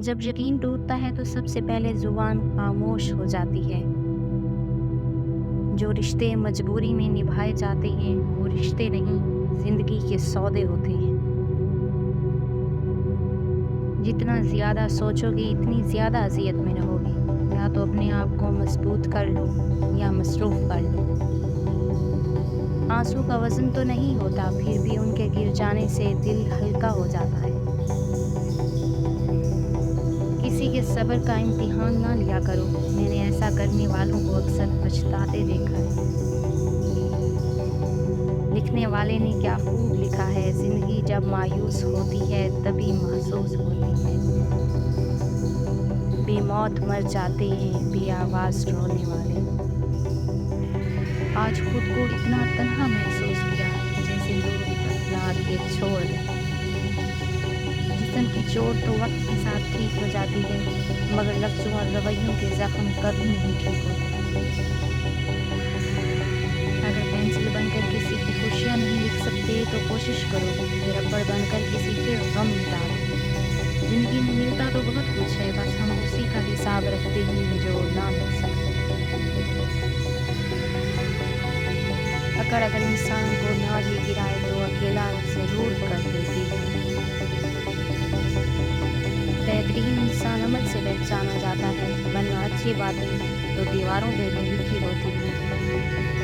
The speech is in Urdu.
جب یقین ٹوٹتا ہے تو سب سے پہلے زبان خاموش ہو جاتی ہے۔ جو رشتے مجبوری میں نبھائے جاتے ہیں وہ رشتے نہیں، زندگی کے سودے ہوتے ہیں۔ جتنا زیادہ سوچو گے اتنی زیادہ اذیت میں رہو گے۔ یا تو اپنے آپ کو مضبوط کر لو یا مصروف کر لو۔ آنسو کا وزن تو نہیں ہوتا، پھر بھی ان کے گر جانے سے دل ہلکا ہو جاتا ہے۔ کسی کے صبر کا امتحان نہ لیا کرو، میں نے ایسا کرنے والوں کو اکثر پچھتاتے دیکھا ہے۔ لکھنے والے نے کیا خوب لکھا ہے، زندگی جب مایوس ہوتی ہے تبھی محسوس ہوتی ہے۔ بے موت مر جاتے ہیں بے آواز رونے والے۔ آج خود کو اتنا تنہا محسوس کیا جیسے لوگ یاد کے چھوڑ رہے۔ جسم کی چوٹ تو وقت کے ساتھ ٹھیک ہو جاتی ہے، مگر لفظوں اور رویوں کے زخم کبھی نہیں ٹھیک ہوتے۔ اگر پینسل بن کر کسی کی خوشیاں نہیں لکھ سکتے تو کوشش کرو کہ ربڑ بن کر کسی کے غم مٹا دو۔ زندگی میں ملتا تو بہت کچھ ہے، بس ہم اسی کا حساب رکھتے ہیں جو نہ مل سکتے۔ اگر انسان کو نہ بھی گرائے تو اکیلا ضرور کر دیتی ہے۔ بہترین انسان عمل سے پہچانا جاتا ہے، ورنہ اچھی باتیں تو دیواروں پہ بھی لکھی ہوتی ہیں۔